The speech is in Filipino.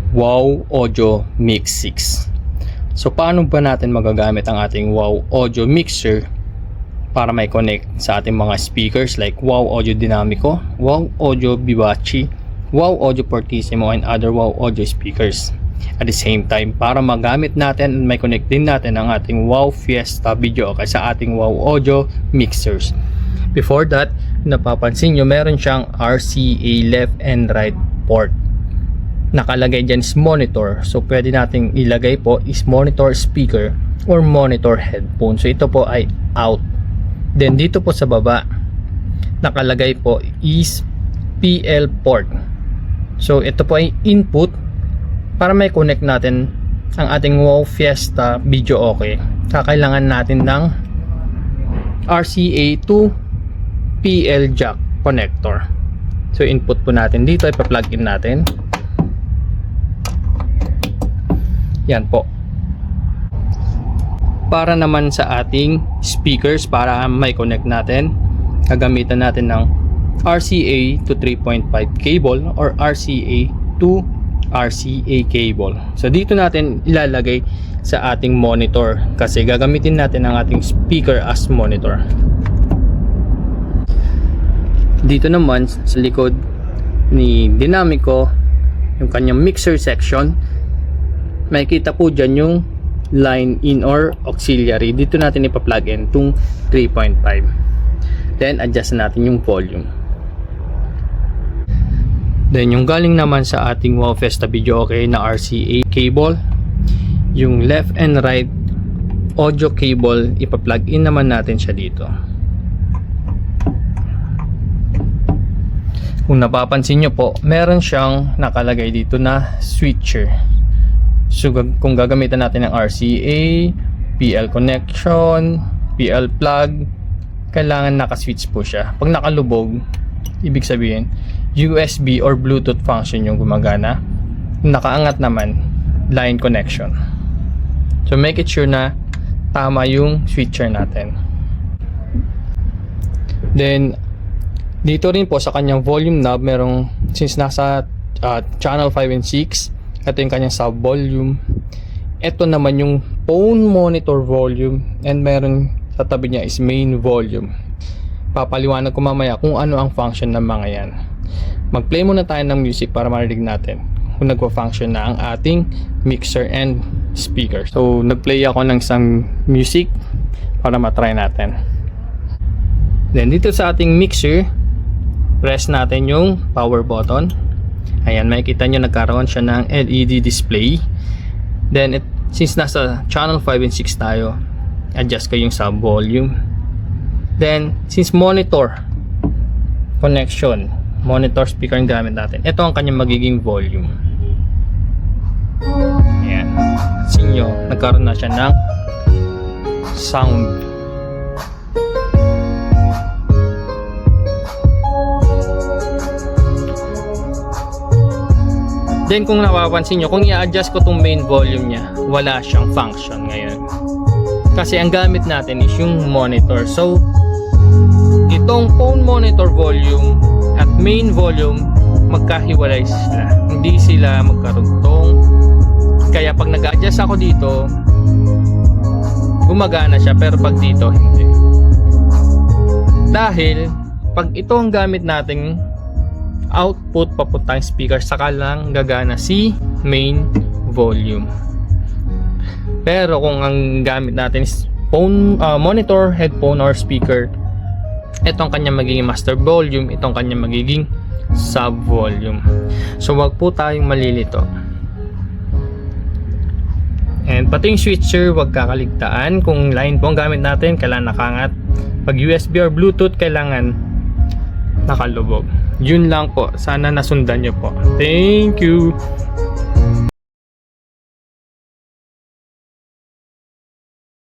Wow Audio Mix 6. So paano ba natin magagamit ang ating Wow Audio Mixer para may connect sa ating mga speakers like Wow Audio Dynamico, Wow Audio Vivace, Wow Audio Fortissimo, and other Wow Audio speakers. At the same time, para magamit natin and may connect din natin ang ating Wow Fiesta video okay sa ating Wow Audio Mixers. Before that, napapansin nyo meron siyang RCA left and right port. Nakalagay dyan is monitor, so pwede nating ilagay po is monitor speaker or monitor headphone. So ito po ay out. Then dito po sa baba nakalagay po is PL port. So ito po ay input para may connect natin ang ating Wow Fiesta video okay. Kakailangan natin ng RCA to PL jack connector. So input po natin dito, ipa-plug in natin. Yan po. Para naman sa ating speakers, para may connect natin, gagamitan natin ng RCA to 3.5 cable or RCA to RCA cable. So dito natin ilalagay sa ating monitor kasi gagamitin natin ang ating speaker as monitor. Dito naman sa likod ni Dynamico, yung kanyang mixer section, makikita po dyan yung line in or auxiliary. Dito natin ipa-plug in itong 3.5. Then adjust natin yung volume. Then yung galing naman sa ating Wow Fiesta video okay na RCA cable, yung left and right audio cable, ipa-plug in naman natin siya dito. Kung napapansin nyo po, meron siyang nakalagay dito na switcher. So kung gagamitan natin ng RCA, PL connection, PL plug, kailangan naka-switch po siya. Pag nakalubog, ibig sabihin USB or Bluetooth function yung gumagana. Kung nakaangat naman, line connection. So make it sure na tama yung switcher natin. Then dito rin po sa kanyang volume knob, merong since nasa channel 5 and 6, ito yung kanyang sub volume. Ito naman yung phone monitor volume, and meron sa tabi niya is main volume. Papaliwanag ko mamaya kung ano ang function ng mga yan. Mag-play muna tayo ng music para marinig natin kung nagpa-function na ang ating mixer and speaker. So nag-play ako ng isang music para matry natin. Then dito sa ating mixer, press natin yung power button. Ayan, makikita nyo nagkaroon siya ng LED display. Then since nasa channel 5 and 6 tayo, adjust ko yung sub volume. Then since monitor connection, monitor speaker ang gamit natin, ito ang kanyang magiging volume. Ayan, pansin nyo nagkaroon na siya ng sound. Then kung napapansin nyo, kung i-adjust ko itong main volume niya, wala siyang function ngayon. Kasi ang gamit natin is yung monitor. So, itong phone monitor volume at main volume, magkahiwalay sila. Hindi sila magkarugtong. Kaya pag nag-adjust ako dito, gumagana siya, pero pag dito, hindi. Dahil, pag ito ang gamit nating output papuntang speaker, saka lang gagana si main volume. Pero kung ang gamit natin is phone, monitor, headphone, or speaker, itong kanyang magiging master volume, itong kanyang magiging sub volume. So wag po tayong malilito. And pati yung switcher, wag kakaligtaan. Kung line po ang gamit natin, kailangan nakangat. Pag USB or Bluetooth, kailangan nakalubog. Yun lang po. Sana nasundan nyo po. Thank you.